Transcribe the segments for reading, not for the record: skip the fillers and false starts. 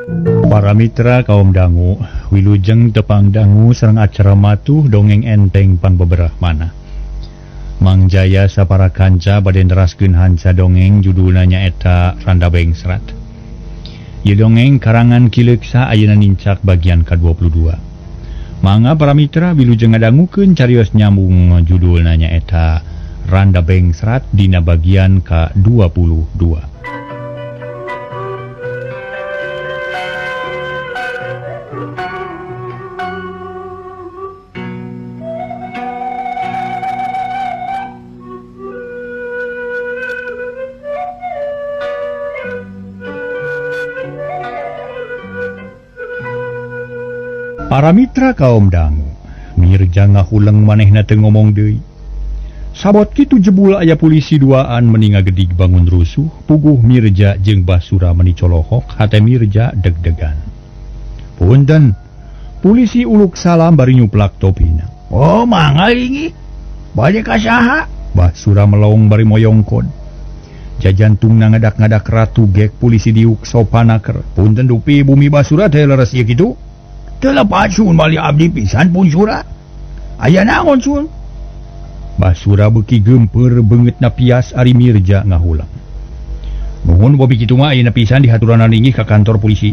Para mitra kaum dangu, wilujeng tepang dangu sareng acara matuh dongeng enteng pan beberapa mana. Mang Jaya sapara kanca bade neraskeun hanca dongeng judulna nyaeta Randa Bengsrat. Ieu dongeng karangan Kileksa ayeuna nincak bagian ka-22. Mangga para mitra wilujeng ngadangukeun carios nyambung judulna nyaeta Randa Bengsrat dina bagian ka-22. Para mitra kaum dangu, Mirja ngahuleng manehna teu ngomong deui. Sabot kitu jebul aya polisi duaan meninga gedig bangun rusuh, puguh Mirja jeung Basura meni colohok, hate Mirja deg-degan. Punten, polisi uluk salam bari nyuplak topina. Oh, mangga ingi. Bade ka saha? Basura melong bari moyongkon. Jajantungna ngadak-ngadak ratu gek polisi diuk sopanaker. Punten dupi bumi Basura teh leres ieu kitu. Telepat sun bali abdi pisan pun surat. Aya naon sun? Basura beuki geumpeur beungeutna pias ari Mirja ngahulang. Nuhun bobi kitu mah ayeuna pisan dihaturan ningih ka kantor polisi.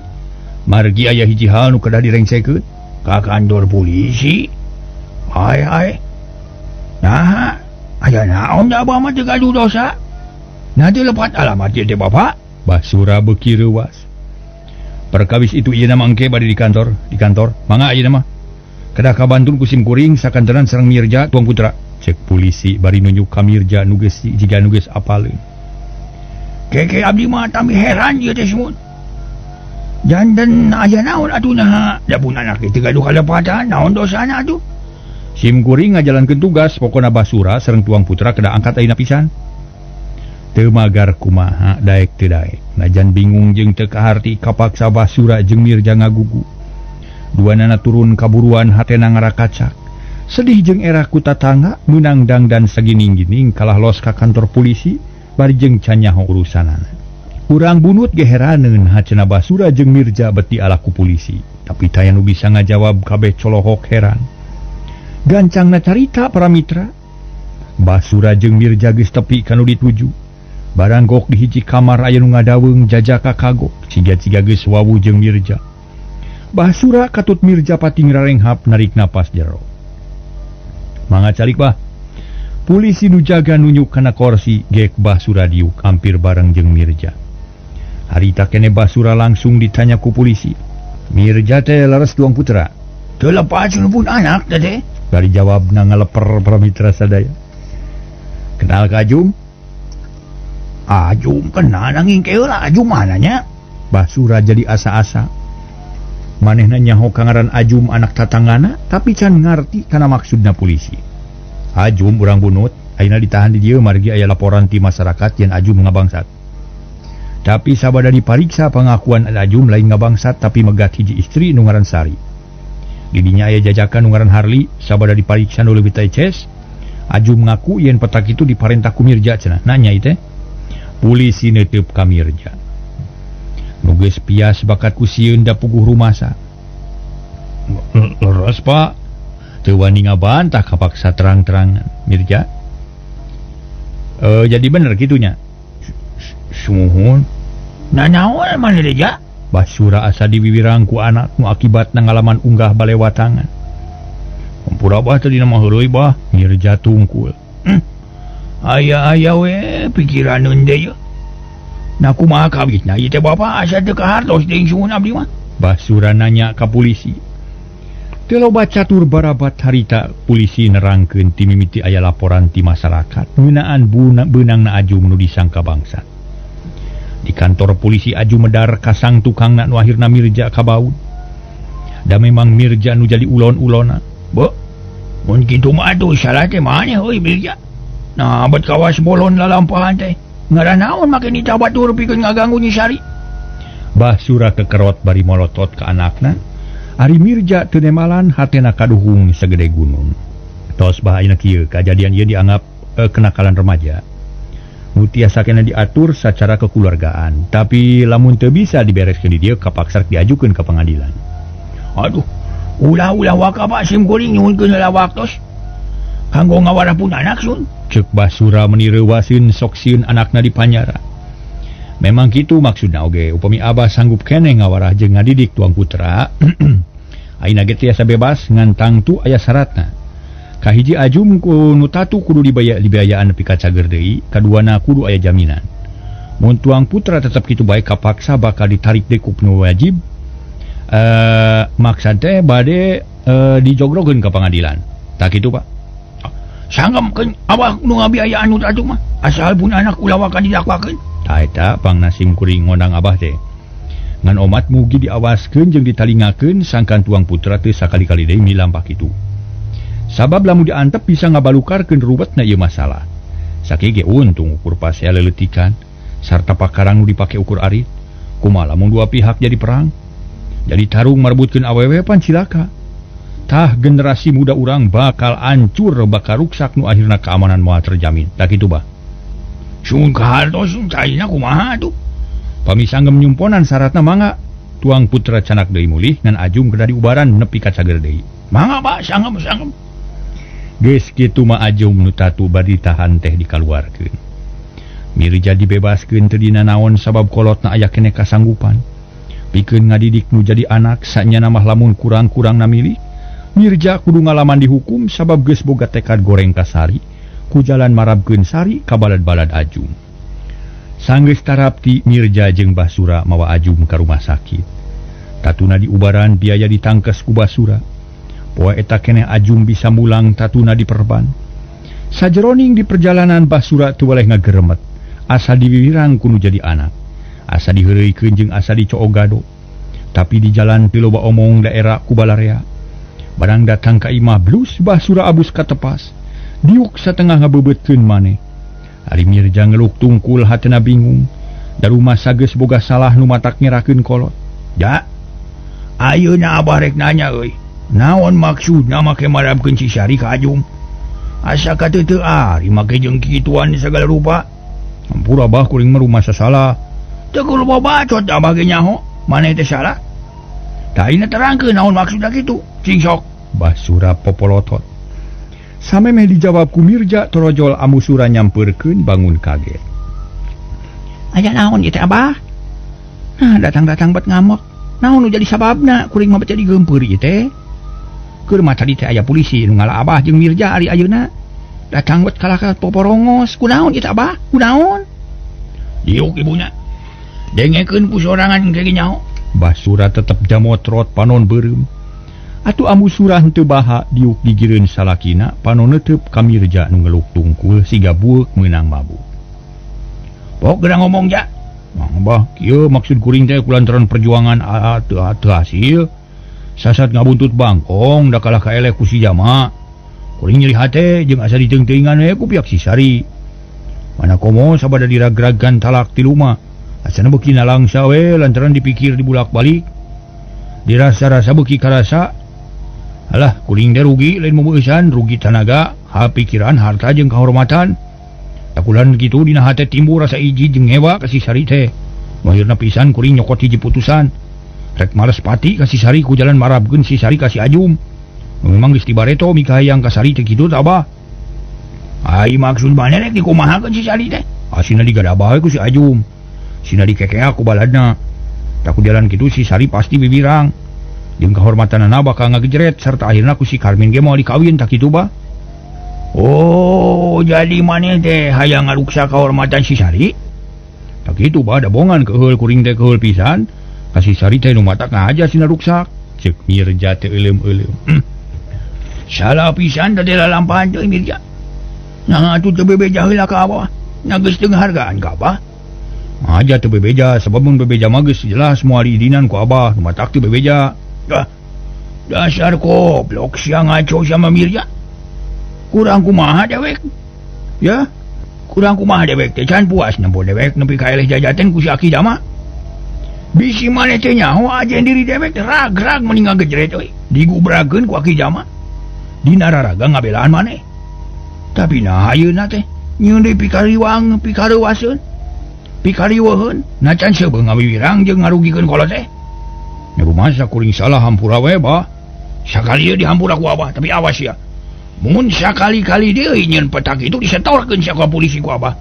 Margi aya hiji hal nu kedah direngsekeun ka kantor polisi. Hai. Nah, aya naon da abah mah teu gaduh dosa? Nah teu lepat alamat ieu teh Bapak? Basura beuki reuwas. Perkawis itu ieu mangke bade di kantor, mangga ayeuna mah. Kedah kabantun ku sim kuring sakantenan sareng Mirja tuang putra. Cek polisi bari nunjuk ka Mirja nu geus jiga nu geus apaleun. Keke abdi mah tami heran ieu teh semut. Janten aya naon atuh nah, da pun anak teh gaduh kalepatan, naon dosana atuh? Sim kuring ngajalankeun tugas, pokona Basura sareng tuang putra kedah angkat ayeuna pisan. Teu magar kumaha daek teu daek. Najan bingung jeung teu kaharti kapaksa Basura jeung Mirja ngagugu. Duanana turun kaburuan hatena ngarakacak. Sedih jeung era ku tatangga meunang dangdan sagining-gining kalah los ka kantor polisi bari jeung can nyaho urusanana. Urang bunut ge heraneun haceuna Basura jeung Mirja beti alaku polisi, tapi taya nu bisa ngajawab kabeh colohok heran. Gancangna carita para mitra. Basura jeung Mirja geus tepi kanu dituju. Baranggok di hiji kamar aya nu ngadaweung jajaka kagok, ciga-ciga geus wawu jeung Mirja. Basura katut Mirja pati ngararenghap narik napas jero. Mangga calik bah. Polisi nu jaga nunjuk kana kursi gek Basura diuk hampir bareng jeung Mirja. Harita kene Basura langsung ditanya ku polisi. Mirja teh leres tuang putra. Teu lepas pun anak teh. Bari jawabna ngaleper para mitra sadaya. Kenal ka Ajum? Ajum kenal nanging keula Ajum mananya? Basura jadi asa-asa. Manehna nyaho kangaran Ajum anak tatanggana, tapi can ngarti kana maksudna polisi. Ajum urang bunut, ayeuna ditahan di dieu margi aya laporan ti masyarakat yen Ajum ngabangsat. Tapi sabada dipariksa pengakuan Ajum lain ngabangsat tapi megat hiji istri nu ngaran Sari. Di dinya aya jajakan nu ngaran Harli, sabada dipariksa nu leuwih teces, Ajum ngaku yen petak itu diparentah ku Mirja cenah. Nanya ieu teh. Polisi netep ka Mirja. Nu geus pias bakat ku sieun da puguh rumasa. Leres Pak. Teu wani ngabantah kapaksa terang-terangan. Mirja. Jadi bener kitunya. Sumuhun. Nah naon maneh deja? Basura asa diwiwirang ku anak nu akibatna ngalaman unggah balewatangan. Kumpura bah tadi nama heureuy bah. Mirja tungkul. Aya we pikiran deui. Nah kumaha kabisna ieu teh Bapak asa teu kahartos deui suhun abdi mah. Basura nanya ka polisi. Teu loba catur barabat harita polisi nerangkeun ti mimiti aya laporan ti masyarakat ngeunaan beunangna Ajum nu disangka bangsat. Di kantor polisi Ajum medar ka sang tukangna nu akhirna Mirja kabaud. Da memang Mirja nu jadi ulon-ulona. Bo, mun kitu mah atuh salah teh maneh euy Mirja. Nah, bet kawas bolon lalampahan teh. Ngaran naon make ditabatur pikeun ngaganggu Nyi Sari? Basura kekerot bari molotot ka anakna. Ari Mirja teu nemalan hatena kaduhung sagede gunung. Tos bahayeuna kieu, kajadian ieu dianggap kenakalan remaja. nu tiasa kena diatur secara kekeluargaan, tapi lamun teu bisa dibereskeun di dieu kapaksa diajukeun ka pengadilan. Aduh, ulah-ulah waka Pak Sim Kuring nyuhunkeun heula waktos. Kanggo ngawarah pun anak sun. Ceuk Basura menireuwaseun sok sieun anakna di panjara. Memang kitu maksudna oge, upami abah sanggup keneh ngawarah jeung ngadidik tuang putra. Ayeuna ge tiasa bebas ngan tangtu aya syaratna. Kahiji ajum ku nu tatu kudu dibayaan nepi ka cager deui, kaduana kudu aya jaminan. Mun tuang putra tetep kitu bae kapaksa bakal ditarik deui ku nu wajib. Maksud teh bade dijogrogkeun ka pengadilan. Tak kitu Pak. Sanggem abah nu ngabiayaan nu tatu mah. Asal pun anak ulah waka didakwakeun. Tah eta Pang Nasim Kuring ngondang abah teh. Ngan omat mugi diawaskeun jeung ditalingakeun sangkan tuang putra teh sakali-kali deui milampah kitu. Sabab lamun diantep bisa ngabalukarkeun ruwetna ieu masalah. Sakege untung ukur pasea leleutikan sarta pakarang nu dipake ukur arit. Kumaha lamun dua pihak jadi perang? Jadi tarung marbutkeun awewe pan cilaka. Tah generasi muda urang bakal ancur, bakal ruksak nu akhirna keamanan moal terjamin. Tak kitu bah. Sun kahartos caina kumaha tuh? Pamisanggem nyumponan syaratna mangga. Tuang putra canak deui mulih ngan ajum kedah diubaran nepi ka cager deui. Mangga Pak, sanggem. Geus kitu mah ajum nu tatu bari tahan teh dikaluarkeun. Mirja dibebaskeun teu dina naon sabab kolotna aya keneh kasanggupan. Pikeun ngadidik nu jadi anak sanyana mah lamun kurang-kurangna milih. Mirja kudu ngalaman dihukum sabab geus boga tekad goreng ka Sari ku jalan marabkeun Sari ka balad-balad ajum. Sanggeus tarapti Mirja jeung Basura mawa ajum ka rumah sakit. Tatuna diubaran biaya ditangkes ku Basura. Poe eta keneh ajum bisa mulang tatuna diperban. Sajeroning di perjalanan Basura teu waleh ngageremet, asa diwiwirang kudu jadi anak. Asa diheureuikeun jeung asa dicoogado. Tapi di jalan teu loba omong daerah ku balarea. Barang datang ka imah blus Basura abus katepas. Diuk satengah ngabebeutkeun maneh. Ari Mirja ngeluk tungkul hatena bingung. Da rumah sageus boga salah nu matak nyerakeun kolot. Ya. Ayeuna abah rek nanya euy. Naon maksudna make marabkeun si Sari ka ajum? Asa ka teu ari make jeung kituan segala rupa. Ampura abah kuring mah rumah sasalah. Teu kudu bacot abah ge nyaho. Maneh teh salah. Tah ayeuna terangkeun naon maksudna kitu. Cing sok. Basura popolotot. Samemeh dijawab ku Mirja torojol amusura nyampeurkeun bangun kaget. Aya naon ieu teh abah? Nah, datang-datang bet ngamuk. Naon nu jadi sababna kuring mah baca digeumpeur ieu teh? Keur mah tadi teh aya polisi nu ngalah abah jeung Mirja ari ayeuna. Datang bet kalahkan poporongos. Kunaon ieu teh abah? Kunaon? Diuk ibunya. Dengekeun ku sorangan ge nyaho. Basura tetep jamotrot panon beureum. Atuh amusura henteu baha diuk digireun salakina panon neuteup ka Mirja nu ngeluk tungkul siga bueuk meunang mabuk. Pok geura ngomong ja. Mang bah, kieu maksud kuring teh kulantaran perjuangan teu hasil. Sasat ngabuntut bangkong da kalah kaeleh ku si Jama. Kuring nyeri hate jeung asa diteung-teungan we ku pihak si Sari. Mana komo sabada diragragan talak ti rumah. Asana beuki nalangsa we lantaran dipikir dibulak-balik. Dirasa-rasa beuki karasa. Alah, kuring teh rugi lain meueusan, rugi tanaga, pikiran, harta jeung kahormatan. Takulan kitu dina hate timbul rasa iji jeung ngewa ka si Sari teh. Mahirna pisan kuring nyokot hiji putusan. Rek males pati ka si Sari ku jalan marabkeun si Sari ka si Ajum. Memang geus tibareto mika hayang ka Sari teh kitu tah abah. Ai maksud maneh rek dikumahakeun si Sari teh? Asina digadabah ku si Ajum. Sina dikekea ku baladna. Tak ku jalan kitu si Sari pasti bibirang. Jeung kahormatanana bakal ngagejret sarta akhirna ku si Karmin ge moal dikawin tak kitu bah. Oh, jadi maneh teh hayang ngaruksa kahormatan si Sari? Tak kitu bah, da bongan keheul kuring teh keheul pisan. Ka si Sari teh nu matak ngaja sina ruksak. Ceuk Mirja teh euleum-euleum. Salah pisan teh lalampahan teh Mirja. Nah atuh teu bebeja heula ka abah. Nya geus teu hargaan ka abah. Aja teu bebeja sabab mun bebeja mah geus jelas moal diidinan ku abah, nu matak teu bebeja. Dasar goblok sia ngaco sama Mirja. Kurang kumaha dewek? Ya? Kurang kumaha dewek teh can puas nempo dewek nepi ka eleh jajaten ku si Aki Jama. Bisi maneh teh nyaho ajen diri dewek rag-rag mending ngagejret euy. Digubrakeun ku Aki Jama. Dina raraga ngabelaan maneh. Tapi nah ayeuna teh Nyeun deui pikariwang pikarewaseun. Pikariweun nacan sebeung ngawiwirang jeung ngarugikeun kolot teh. Nya rumasa kuring salah hampura we bah. Sakali ieu dihampura ku Abah, tapi awas ya. Mun sakali-kali deui nyeun petak itu disetorkeun sia ka polisi ku Abah.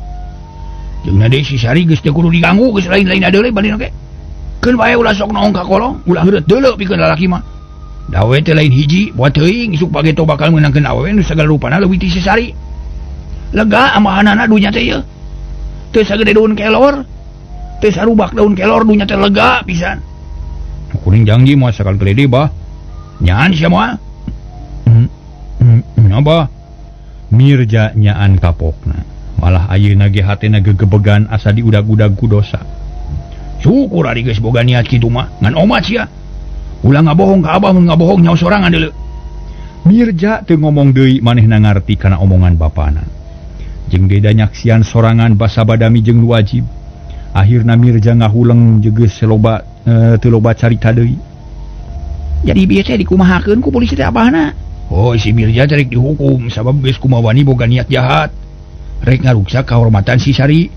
Jeung na deui si Sari geus teu kudu diganggu geus lain-lain adeuleu bari oge. Keun bae ulah sok naong ka kolong, ulah heureut deuleu pikeun lalaki mah. Dawe teh lain hiji, buat teuing isuk pageto bakal meunangkeun awewe nu sagala rupana leuwih ti si Sari. Lega amahanana dunya teh ieu. Teu sagede daun kelor. Teu sarubak daun kelor dunya teh lega pisan. Kuring janji moal sakal kelede bah. Nyaan sia moal. Apa? Mirja nyaan kapokna. Malah ayeuna ge hatena gegebegan asa diudag-udag ku dosa. Syukur ari geus boga niat kitu mah, ngan omat sia. Ulah ngabohong ka Abah mun ngabohong nyaho sorangan deuleu. Mirja teu ngomong deui manehna ngarti kana omongan bapana. Jeung beda nyaksian sorangan basa badami jeung nu wajib. Akhirna Mirja ngahuleng jeung geus teu loba carita deui. Jadi biasa dikumahakeun ku polisi teh Abahna. Oh, si Mirja teh rek dihukum sabab geus kumawani boga niat jahat. Rek ngaruksak kahormatan si Sari.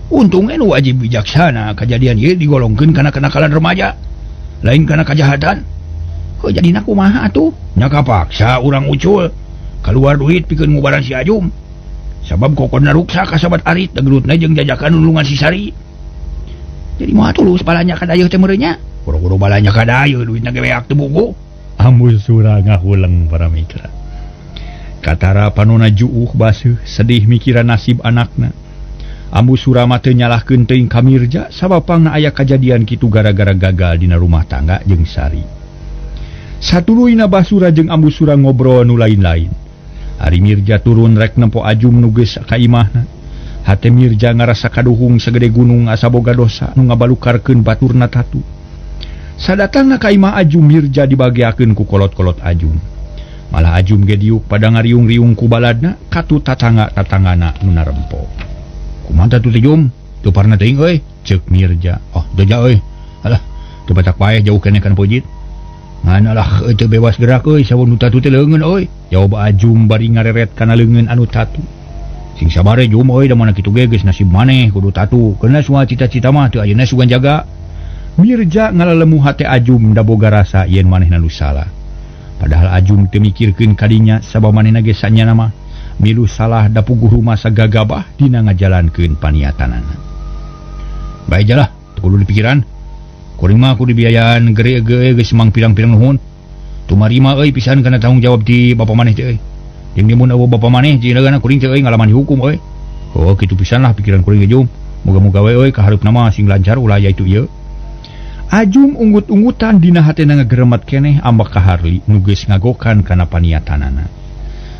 Untungnya nu wajib bijaksana kejadian ieu digolongkeun kana kenakalan remaja. Lain kana kajahatan. Kok jadina kumaha atuh? Nya kapaksa urang ucul. Kaluar duit pikeun ngubaran si Ajum. Sabab kokonna ruksa kasabat arit dagelutna jeung jajakan nulungan si Sari. Jadi moal tulus balanya ka dayeuh teh meureunya. Boro-boro balanya ka dayeuh duitna ge weak teu buku. Ambu surah ngahuleng para mitra. Katara panona juuh baseuh sedih mikiran nasib anakna. Ambu surah mah teu nyalahkeun teuing ka Mirja sababna aya kajadian kitu gara-gara gagal dina rumah tangga jeung Sari. Satuluyna Basura jeung Ambu surah ngobrol nu lain-lain. Ari Mirja turun rek nempo Ajum nu geus ka imahna. Hate Mirja ngarasa kaduhung sagede gunung asa boga dosa nu ngabalukarkeun baturna tatu. Sadatangna ka imah Ajum Mirja dibagiakeun ku kolot-kolot Ajum. Malah Ajum ge diuk pada ngariung-riung ku baladna katu tatangga-tatanggana nu narempo. Kumaha tatu teh Jum? Teu parna teuing euy, ceuk Mirja. Oh, deja euy. Alah, teu batak paeh jauh keneh kan pojit. Ngan alah teu bebas gerak euy, sawo nu tatu teh leungeun euy. Jawab Ajum bari ngareret kana leungeun anu tatu. Sing sabare Jum euy da mana kitu ge geus nasib maneh kudu tatu. Keuna semua cita-cita mah teu ayeuna sugan jaga. Mirja ngalalemu hate Ajum da boga rasa yen manehna nu salah. Padahal Ajum teu mikirkeun kadinya sabab manehna ge sanyana mah milu salah da puguh rumah sagagabah dina ngajalankeun paniatanana. Bae jalah, teu kudu dipikiran. Kuring mah kudu biayaan gere-gere geus mang pirang-pirang nuhun. Tumarima euy pisan kana tanggung jawab di bapa maneh teh euy. Jeung di mun eueuh bapa maneh jineugana kuring teh euy ngalaman dihukum euy. Oh, kitu pisan lah pikiran kuring ge Jum. Moga-moga we euy kaharupna mah sing lancar ulah yaitu ieu. Ajum unggut-unggutan dina hatena ngageremet keneh ambak ka Harli nu geus ngagokan kana paniatanana.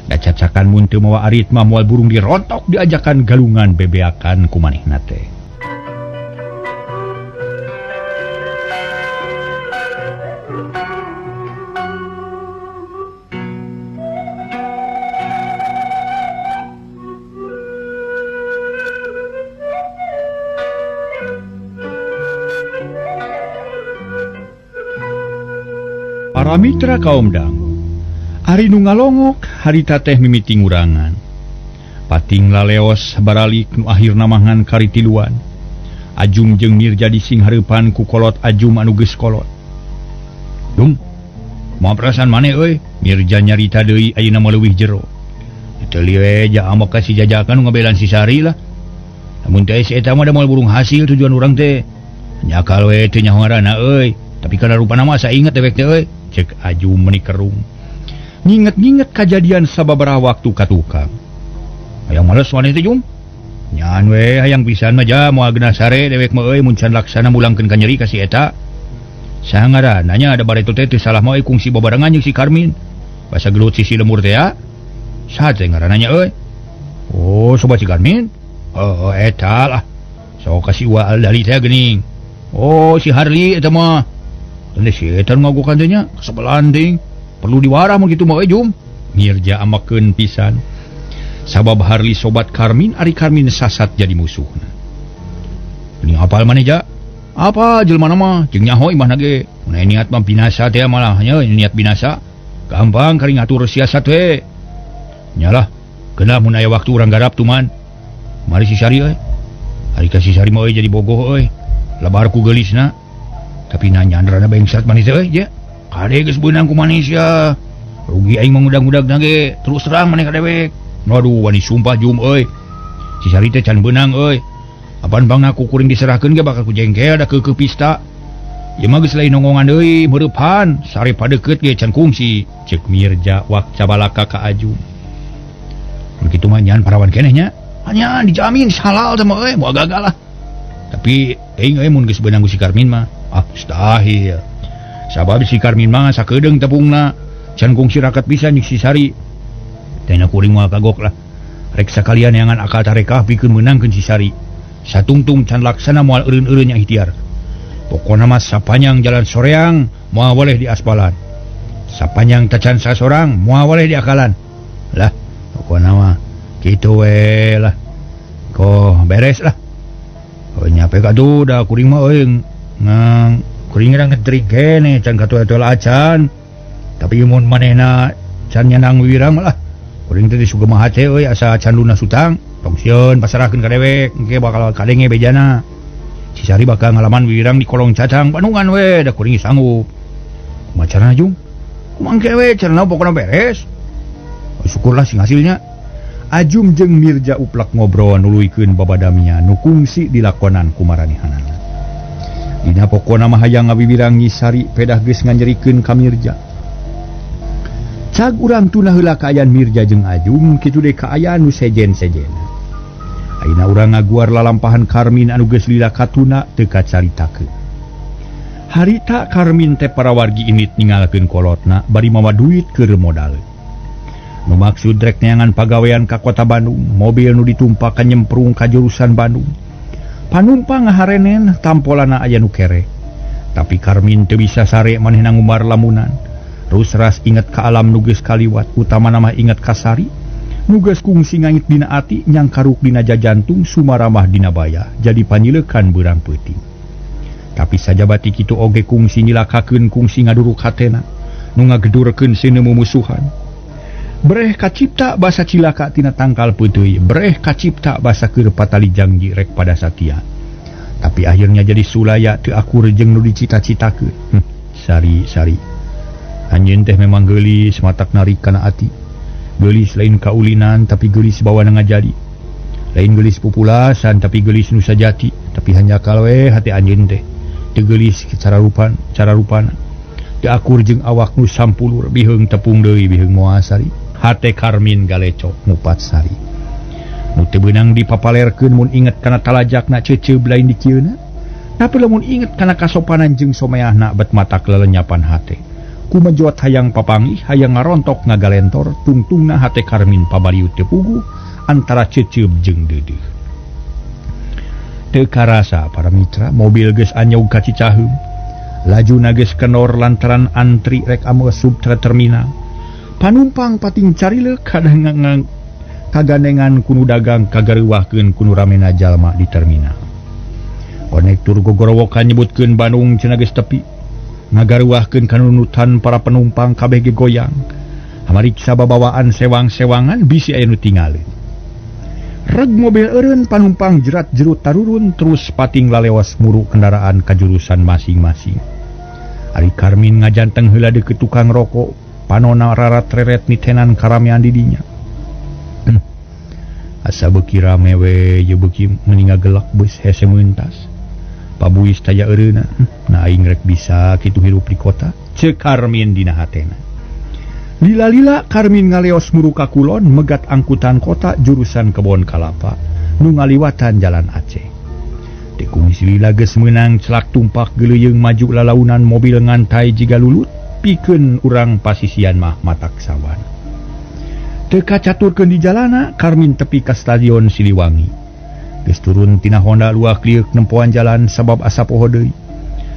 Da cacakan mun teu mawa arit mah moal burung dirontok diajakan galungan bebeakan ku manehna teh. Para mitra kaum dangu, ari nu ngalongok harita teh mimiti ngurangan. Pating laleos baralik nu akhirna mangan karitiluan. Ajum jeung Mirja dising hareupan ku kolot Ajum anu geus kolot. Dung, moal perasaan maneh euy? Mirja nyarita deui ayeuna mah leuwih jero. Teu lieu ja ambek ka si jajakan nu ngabelan si Sari lah. Lamun teh si eta mah da moal burung hasil tujuan urang teh. Nyakal we teu nyaho ngaranna euy, tapi kana rupana mah sainget dewek teh euy. Cek Ajum menikerung. Nginget-nginget kejadian sababaraha waktu ka tukang. Hayang males wanita Jum. Nyaan we hayang pisan mah ja moal geuna sare dewek mah euy mun can laksana mulangkeun ka nyeri ka si eta. Sangaranna nya ada bareto teh teu salah mah euy kungsi babarengan jeung si Karmin. Basa gelut si lemur teh ya. Saha teh ngaranna nya euy? Oh, sobat si Karmin. Oh, eta lah. Sok kasih waal dari teh geuning. Oh, si Harli eta mah. Dan si eta ngagokan teh nya kasabelan ting. Perlu diwarah mun kitu mah euy Jum. Mirja amakeun pisan. Sabab Harli sobat Karmin, ari Karmin sasat jadi musuhna. Ini apal maneh ja? Apa jelema mah jeung nyaho imahna ge. Mun niat mah binasa teh malah nya niat binasa. Gampang kari ngatur siasat we. Nyalah, keuna mun aya waktu urang garap tuh man. Mari si Sari euy. Ari ka si Sari mah euy jadi bogoh euy. Labar ku geulisna. Tapi nanyandrana bengsat manis euy ya. Kade geus beunang ku manis ya. Rugi aing mangudag-udagna ge. Terus terang maneh ka dewek. Waduh wani sumpah jum euy. Si Sari teh can beunang euy. Apaan bang aku kuring diserahkeun ge bakal ku jengkel da ke pista. Ya mah geus lain nongongan deui meureuphan sare padeukeut ge can kungsi ceuk Mirja wak cabalaka ka Ajum. Mun kitu mah nyan parawan keneh nya. Hanya dijamin halal sama euy moal gagal lah. Tapi teuing euy mun geus beunang ku si Karmin mah mustahil. Sabab si Karmin mah sakedeung tepungna can kungsi rakat pisan jeung si Sari. Tena kuring moal kagok lah. Rek sakalian yangan akal tarekah pikeun meunangkeun si Sari. Satungtung can laksana moal eureun-eureun nya ikhtiar. Pokokna mah sapanjang jalan soreang moal boleh di aspalan. Sapanjang tacan sasorang moal boleh di akalan. Lah, pokokna mah kitu we lah. Ko beres lah. Oh nyape ka tuh da kuring mah euy ngang kuring urang ngetrik kene can katuel-tuel acan. Tapi mun manehna can nyanang wirang lah. Kuring teh disugemaha teh euy asa can lunas utang. Tong sieun pasarahkeun ka dewek engke bakal kadenge bejana. Si Sari bakal ngalaman wirang di kolong cacang Bandungan we da kuring sanggup. Kumacarana Jung? Kumangke we carana pokona beres. Oh, syukurlah sing hasilnya. Ajum jeung Mirja uplak ngobrol nuluykeun babadaminya nu kungsi dilakonan ku maranihanana. Dina pokona mah hayang ngabibirang Nyi Sari pedah geus nganjerikeun ka Mirja. Cag urang tuna heula kaayaan Mirja jeung Ajum kitu deui kaayaan nu sejen-sejen. Ayeuna urang ngaguar lalampahan Karmin anu geus lila katuna teu kacaritakeun. Harita Karmin teh parawargi init ningalkeun kolotna bari mawa duit keur modal. Nu maksud rek neangan pagawean ka kota Bandung, mobil nu ditumpakan nyemprung ka jurusan Bandung. Panumpang ngaharenen tampolana aya nu kere. Tapi Karmin teu bisa sare manehna ngumbar lamunan. Terus ras inget ka alam nu geus kaliwat, utamana mah inget ka Sari. Nugas kungsi ngangit dina ati nyang karuk dina jajantung sumaramah dina bayah jadi panyileukan beurang peuting. Tapi sajabati kitu oge kungsi nyilakakeun kungsi ngaduruk hatena nu ngagedurkeun seuneu mumusuhan. Breh kacipta basa cilaka tina tangkal peuteuy, breh kacipta basa keur patali janji rek pada satia. Tapi akhirnya jadi sulaya teu akur jeung nu dicita-citakeun. Sari anjeun teh memang geulis matak narik kana ati. Gelis lain kaulinan tapi gelis bawa ngajadi. Lain gelis populasan tapi gelis nu sajati. Tapi hanya kalwe hati anjeun teh teu gelis cara rupana. Teu akur jeung awak nu sampulur biheung tepung deui biheung moal Sari. Hate Karmin galecok ngupat Sari. Nu teu beunang dipapalerkeun mun inget kana talajakna ceuceub lain di kieuna. Tapi lamun inget kana kasopanan jeung someahna bet matak lelenyapan hate. Ku menjot hayang papangih hayang ngarontok ngagalentor tungtungna hate Karmin pabariu teu puguh antara ceuceub jeung deudeuh. Teu karasa para mitra mobil geus anyog ka Cicaheum. Lajuna geus kenor lantaran antri rek ameusup terminal. Panumpang pating carileuk kadang kagandengan kunu dagang kagareuwahkeun kunu ramena jalma di terminal. Konektur gogorowokan nyebutkeun Bandung cenah geus tepi. Ngagareuwahkeun kanunutan para penumpang kabeh ge goyang. Hamariksa babawaan sewang-sewangan bisi aya nu tingalin. Reg mobil eureun panumpang jerat jerut tarurun terus pating laleos muru kendaraan ka jurusan masing-masing. Ari Karmin ngajanteng heula deuk tukang rokok, panonna rarat reret nitenan karamean di dinya. Asa beuki rame we ye beuki meuni ngagelak beus hese meuntas. Pabuis taya eureuna, na aing rek bisa kitu hirup di kota, ceuk Karmin dina hatena. Lila-lila Karmin ngaleos muru ka kulon megat angkutan kota jurusan Kebon Kalapa nu ngaliwatan jalan Aceh. Teu kungsi lila geus meunang celak tumpak geuleyeung maju lalaunan mobil ngantai jiga lulut pikeun urang pasisian mah matak sawan. Teu kacaturkeun di jalana Karmin tepi ka stadion Siliwangi. Geus turun tina Honda luah kliuk nempoan jalan sabab asa poho deui.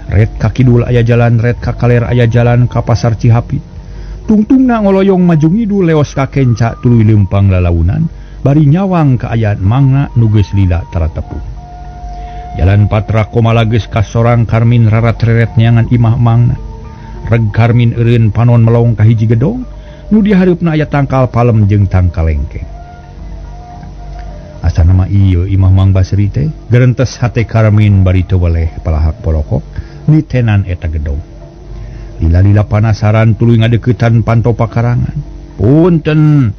Red ka kidul aya jalan, red ka kaler aya jalan ka pasar Cihapit. Tungtungna ngoloyong maju ngidul leos ka kenca tuluy leumpang lalaunan, bari nyawang ka ayaan mangna nu geus lila tara tepung. Jalan patra komala geus ka sorang Karmin rarat reret neangan imah mangna. Reg Karmin eureun panon melong ka hiji gedong, nu di hareupna aya tangkal palem jeung tangkal lengkeng. Asa nama iya Imah Mang Basri teh gerentes hate Karmin bari teu weleh palahak polokok nitenan eta gedong. Lila-lila panasaran tuluy ngadeukeutan panto pakarangan. Punten,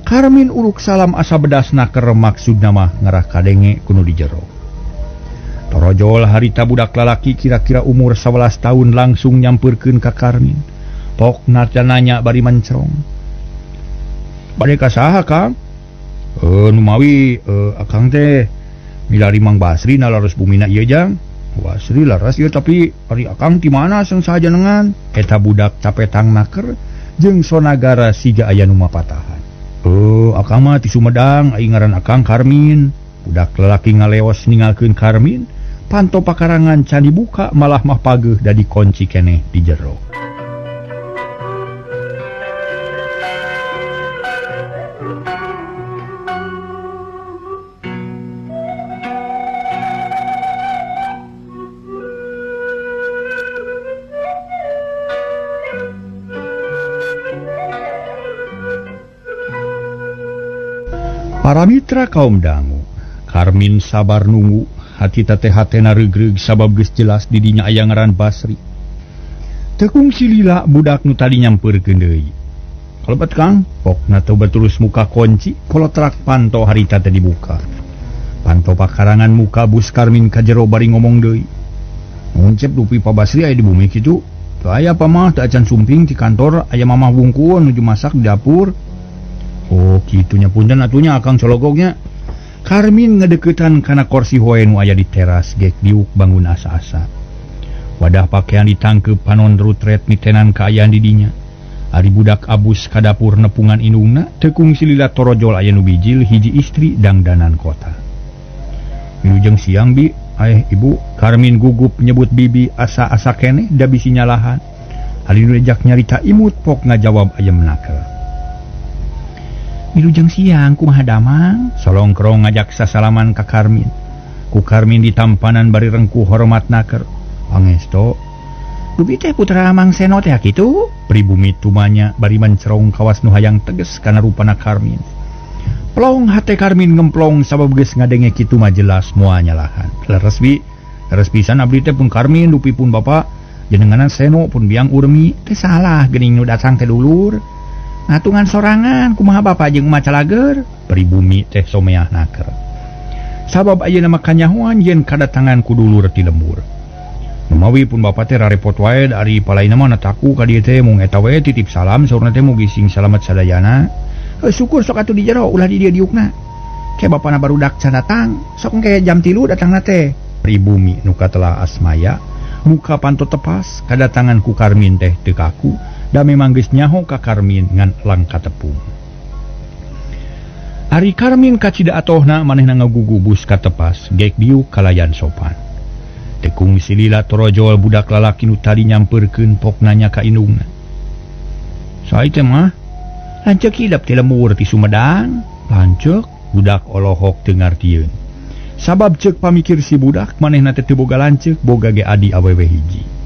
Karmin uruk salam asa bedasna keur maksudna mah ngarah kadenge kuno di jero. Torojol harita budak lalaki kira-kira umur 11 tahun langsung nyampeurkeun ka Karmin. Pok nanya bari mencrong. Bade ka saha, Kang? Numawi akang teh milari Mang Basri na laras bumina ieu jang. Basri laras ieu tapi ari akang ti mana seng sajenengan? Eta budak capetang naker jeung sonagara siga aya nu mapatahan. Akang mah ti Sumedang, aing ngaran akang Karmin. Budak lalaki ngaleos ninggalkeun Karmin, panto pakarangan can dibuka malah mah pageuh da dikunci keneh di jero. Para mitra kaum dangu, Karmin sabar nunggu, hati hatena regreg sabab geus jelas di dinya aya ngaran Basri. Tekung si lila budak nu tadi nyampeurkeun deui. Kalebet Kang, pokna teu terus muka kunci, kolotrak panto harita teh dibuka. Panto pakarangan muka bus Karmin ka jero bari ngomong deui. Muncep dupi Pak Basri aya di bumi kitu. Teu aya apa mah teu acan sumping di kantor aya mamah wungkul nuju masak di dapur. Oh kitunya punten atunya akang cologognya. Karmin ngedekeutan kana kursi hoe nu aya di teras gek diuk bangun asa-asa. Wadah pakaian ditangkeup panon rutret mitenan kaayaan di dinya. Ari budak abus ka dapur nepungan indungna tekung silila torojol aya nu bijil hiji istri dangdanan kota. Wilujeng siang bi, ibu, Karmin gugup nyebut bibi asa-asa keneh da bisi nyalahan. Ari nu rejak nyarita imut pok ngajawab aya menakel. Wilujeng siang kumaha damang? Solongkrong ngajak sasalaman ka Karmin. Ku Karmin ditampanan bari rengku hormat naker. Pangesto. Dupi teh putra Mang Seno teh kitu? Pribumi tumanya bari mencrong kawas nu hayang teges kana rupana Karmin. Plong hate Karmin ngemplong sabab geus ngadenge kitu mah jelas moal nyalahan. Leres bi, leres pisan abdi teh pun Karmin dupi pun Bapak jenenganan Seno pun biang urmi teh salah geuning nu datang teh dulur. Ngatungan sorangan kumaha Bapak jeung macalager pribumi teh someah naker. Sabab ayeuna mah kanyahoan yen kadatangan ku dulur ti lembur. Numawi pun Bapak teh rarepot wae dari palaina mah nataku ka dieu teh mung eta we titip salam saurna teh mugi sing salamet sadayana. Syukur sok atuh di jero ulah di dieu diukna. Ke bapana barudak can datang, sok engke jam 3 datangna teh. Pribumi nu katelah asmaya muka panto tepas kadatangan ku Karmin teh teu kaku. Da memang geus nyaho ka Karmin ngan langka tepung. Ari Karmin kacida atohna manehna ngagugubus ka tepas gek diuk kalayan sopan. Tekung silila torojol budak lalaki nu tadi nyampeurkeun pok nanya ka indungna. Sae teh mah? Lanceuk hidap ti lembur ti Sumedang. Lanceuk budak olohok teu ngartieun. Sabab ceuk pamikir si budak manehna teh teu boga lanceuk boga ge adi awewe hiji.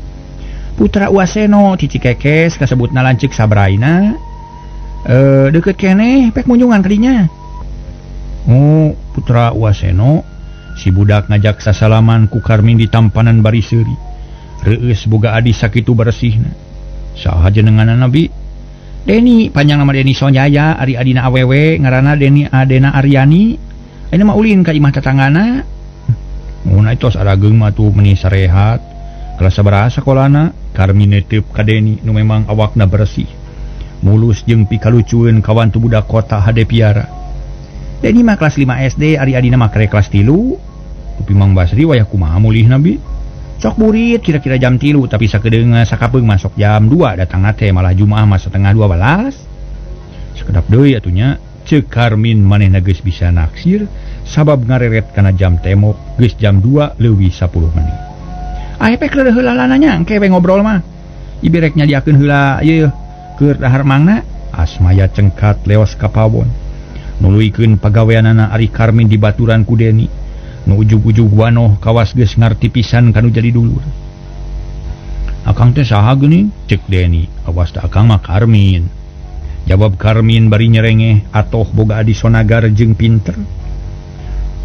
Putra Uaseno ti Cikekes kasebutna lanceuk sabraina. Deukeut keneh pek munjungan ka dinya. Oh, putra Uaseno, si budak ngajak sasalaman ku Karmin ditampanan bari seuri. Reueus boga adi sakitu bersihna. Saha jenenganna Nabi? Deni, panjang nama Deni Sonjaya, ari adina awewe ngaranna Deni Adena Aryani. Ayeuna mah ulin ka imah tetanggana. Mun tos arageung mah tuh meuni sarehat. Kelas sabaraha sakolana? Karmin netep ka Deni nu memang awakna bersih. Mulus jeung pikalucueun kawan tu budak kota hade piara. Deni mah kelas 5 SD, ari adina mah kere kelas 3. Tapi Mang Basri wayah kumaha mulihna bi? Sok burit kira-kira jam 3 tapi sakedeung sakapeung masuk jam 2 datangna teh malah Jumaah mah setengah 12. Sekedap deui atunya ceuk Karmin manehna geus bisa naksir sabab ngareret kana jam temok geus jam 2 leuwih 10 menit. Pek leuh heula lananya engke we ngobrol mah. Ibi rek nyadiakeun heula ieu keur dahar mangna. Asmaya cengkat leos ka pawon. Nuluykeun pagaweanana ari Karmin dibaturan ku Deni. Nu ujug-ujug wanoh kawas geus ngarti pisan kanu jadi dulur. Akang teh saha geuning? Cek Deni. Awas teh akang mah Karmin. Jawab Karmin bari nyerengeh atoh boga adi sonagar jeung pinter.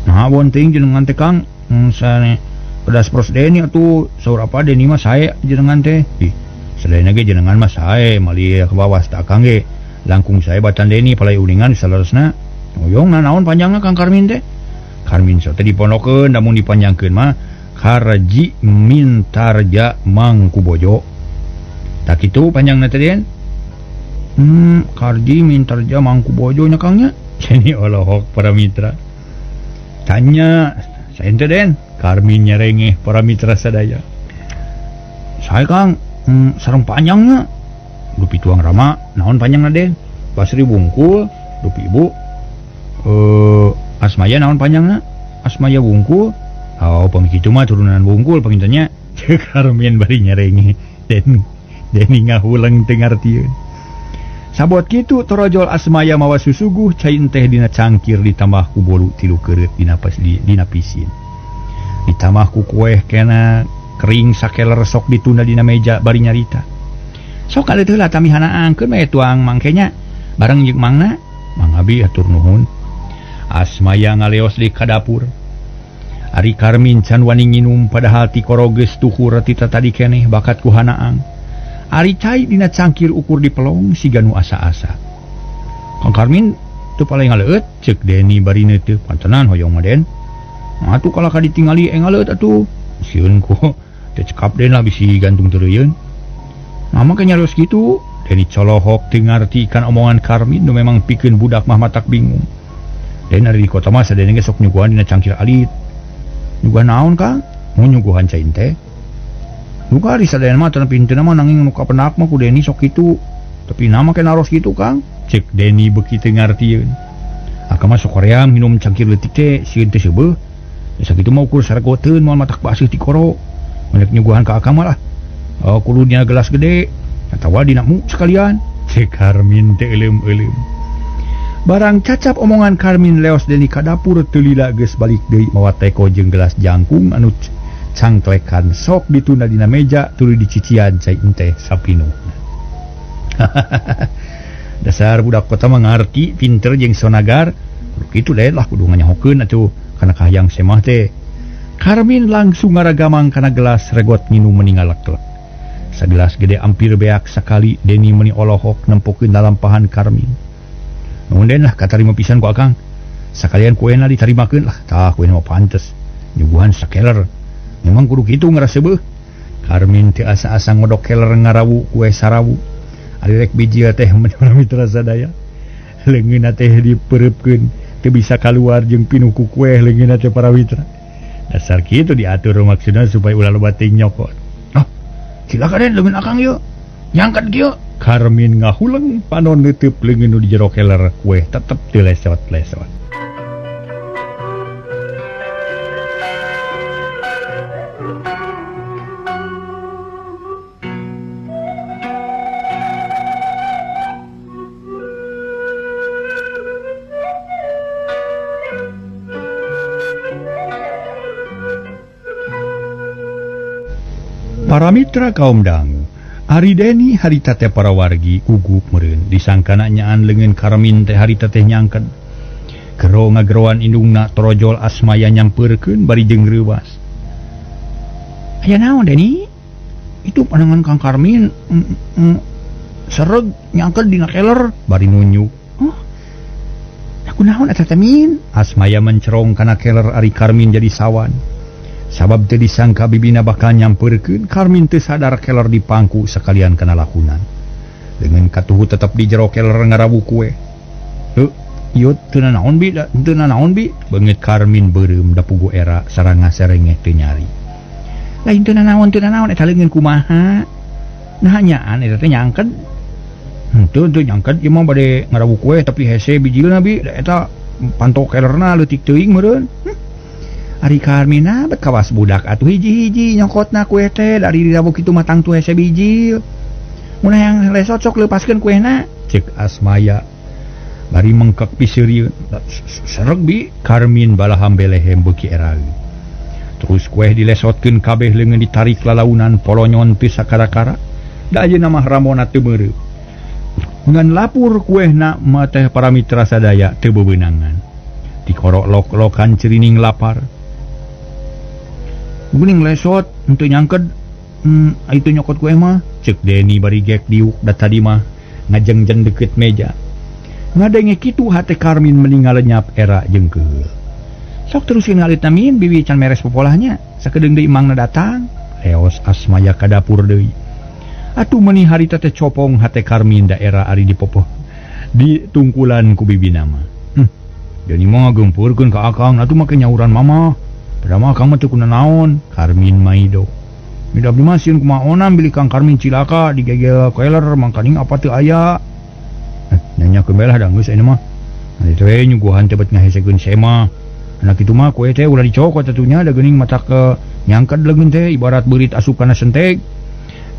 Nah bonting jenengan teh Kang sane pedas pros Deni atuh saur apa Deni mah sae jenengan teh sadayana ge jenengan mah sae mali ke bawah tak Kang ge langkung sae batan Deni palai uningan salaresna oyongna naon panjangna Kang Karmin teh Karmin so teh dipondokeun namun dipanjangkeun mah Karji Mintarja Mangkubojo tak kitu panjangna teh Den Karji Mintarja Mangkubojo nya Kangnya ini olohok para mitra tanya saya ente Den Karmin nyerengeh para mitra sadaya saya Kang sareng panjangnya dupi tuang rama naon panjangna Den Basri Bungkul dupi ibu Asmaya naon panjangna Asmaya Bungkul oh pamikitu mah turunan Bungkul pangintanya Karmin bari nyerengeh Den ngahulang teu ngartieun sabot kitu torojol Asmaya mawa susuguh cain teh dina cangkir ditambah ku bolu 3 keureut dina pisin ditambah ku kueh kena kering sakeler sok ditunda dina meja bari nyarita sok kali teh lah tamihana angkeun we tuang mangkenya bareng jeung mangna Mang Abi atur nuhun Asmaya ngaleos di ka dapur Ari Karmin can wani nginum padahal ti koro geus tuhur tita tadi keneh bakat ku hanaang Ari cai dina cangkir ukur di pelong siga nu asa-asa Kang Karmin teu paleng ngaleut ceuk Deni bari teu pantenan hoyong mah Den atuh kalau ka ditingali ngaleut atuh sieun ku teu cekap Den lah bisi gantung teureun mama kanyarios kitu Deni colohok teu ngarti kan omongan Karmin nu memang pikeun budak mah matak bingung Den ari di kota mah sadayana ge sok nyuguhan dina cangkir alit nyuguhan naon Kang mun nyuguhan cain teh Nuka di sadayana mah tanah pintu mah nanging nuka penak mah ku Deni sok kitu tapi nama kena ros kitu Kang cek Deni beuki teu ngartieun aka mah sok hoream minum cangkir leutik teh sieun teh seubeuh sakitu mah ukur saragoteun moal matak baseuh ti koro menek nyuguhan ka aka mah lah kudu dina gelas gede atawa dina mu sekalian cek Karmin teh euleum-euleum barang cacap omongan Karmin leos Deni ka dapur teu lila geus balik deui mawa teko jeung gelas jangkung anu cangklekan sok ditunda dina meja tuluy dicician cai teh sapinu dasar budak kota mah ngarti pinter jeung sonagar kitu deh lah kudu nganyahokeun atuh kana kahayang semah teh Karmin langsung ngaragamang kana gelas regot nginum meningalak-lak sagelas gede ampir beak sakali Deni meuni olohok nempokeun dalam pahan Karmin nuhun Den lah katarima pisan ku Akang sakalian kuena ditarimakeun lah tah kuena mah pantes nyuguhan sakeler memang kudu kitu ngerasa beuh Karmin teu asa-asa ngodok keler ngarawu kue sarawu ari rek biji teh menurut mitra sadaya leungeunna teh dipereupkeun teu bisa kaluar jeung pinuh ku kue leungeunna teh para mitra dasar kitu diatur maksudna supaya ulah loba teuing nyokot silakan Den leungeun Akang yeuh nyangkat kieu Karmin ngahuleung panon neuteub leungeun nu di jero keler kue tetep teu lesot-lesot para mitra kaum dangu Ari Deni harita teh para wargi gugup meureun disangkana nyaan leungeun Karmin teh harita teh nyangket gero ngageroan indungna torojol Asmaya nyampeurkeun bari jeung reuwas aya naon Deni itu pandangan Kang Karmin sereg nyangket dina keler bari nunjuk aku naon eta teh Min Asmaya mencerong kana keler Ari Karmin jadi sawan sabab teu disangka bibina bakal nyampeurkeun Karmin teu sadar keler dipangku sekalian kana lakunan dengan katuhu tetep di jero keler ngarawu kue ieu teu naon bi teu naon bi beungeut Karmin beureum da pugu era sareng ngaserengeh teu nyari lain teu naon eta leungeun kumaha nah nyaan eta teh nyangket teu nyangket ieu mah bade ngarawu kue tapi hese bijilna bi eta pantok kelerna leutik teuing meureun Ari Karmin bet kawas budak atuh hiji-hiji nyokotna kue teh dari dirabu kitu matang tuh hese biji mun hayang lesot sok leupaskeun kuehna cek Asmaya bari mengkek piseurieun sereg bi Karmin balaham belehem beuki eraeun terus kueh dilesotkeun kabeh leungeun ditarik lalaunan polonyon teu sakara-kara da ayeuna mah ramona teu meureup ngan lapur kuehna mah teh para mitra sadaya teu bebeunangan dikorok lok-lokan cerining lapar. Guning lesot untuk nyangked itu nyokot kue mah Cek Denny bari gek diuk da tadi mah ngajengjen deket meja. Ngadenge kitu hate Karmin meninggal lenyap era jeung keul. sok terusin ngalit namin bibi can meres popolahnya sakedeung deui imangna datang. Eos asmaya ka dapur deui. Atuh meuni harita teh copong hate Karmin daerah ari dipopoh di tungkulan ku bibi nama. Jadi mah gempurkeun ka akang atuh make nyauran mama. Padahal mah akang mah teu kuna naon. Karmin maido. Mida abdi mah sieun kumaha onam bili Kang Karmin cilaka digegel keler mangkaning apa teu aya. Nyanyakeun bae lah da geus aya mah. Ari teh nyuguhan teh bet ngahesekeun sema. Anak itu mah kue teh ulah dicokot atunya da geuning mata ke nyangked leungeun teh ibarat beurit asup kana senteg.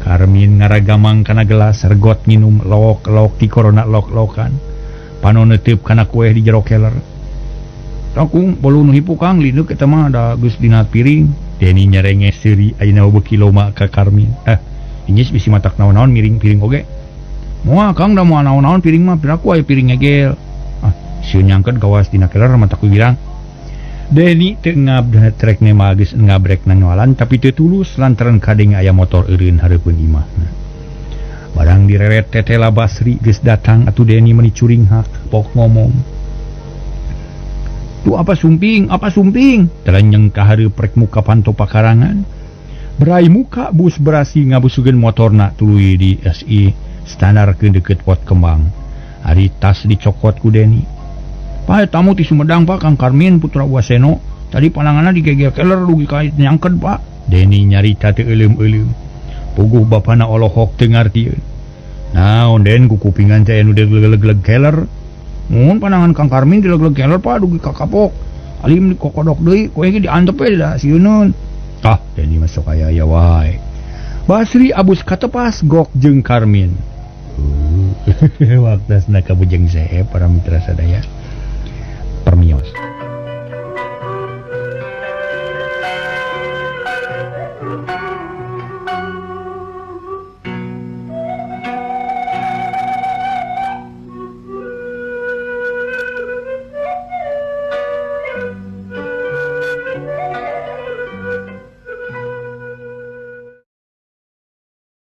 Karmin ngaragamang kana gelas regot minum lok-lok ti korona lok-lokan. Panon neuteup kana kue di jero keler. Takung bolu nu hipu Kang lindeuk eta mah da geus dina piring. Denny nyerenges seuri ayeuna beuki loma ka Karmin. Injes bisi matak naon-naon miring piring oge. Moal Kang da moal naon-naon piring mah piraku aya piring ngegel. Sieun nyangkeun gawas dina keler mata ku bilang. Denny teu ngabrekne mah geus ngabrek nanyoalan tapi teu tulus lantaran kadenge aya motor eureun hareupeun imahna. Barang direret Tetela Basri geus datang atuh Denny meuni curing hak pok ngomong. Tuh apa sumping telenjeng ka hareup rek muka panto pakarangan. Berai muka bus berasi ngabusugeun motorna tuluy di SI standarkeun deukeut pot kembang. Ari tas dicokot ku Denny. Pak tamu ti Sumedang Pak Kang Karmin putra Waseno. Tadi pananganna digegel keler dugi ka nyangked Pak. Denny nyarita teu euleum-euleum. Puguh bapana olohok teu ngartieun. Naon den ku kupingan teh anu deug-deug keler. Mun panangan Kang Karmin dileg-leg keler Pak dugi ka kapok. Alim dikokodok deui koe ge diantep we da sieunun. Denny masuk aya wae. Basri abus katepas gok jeung Karmin. Waktasna ka bujeng sae para mitra sadaya. Permios.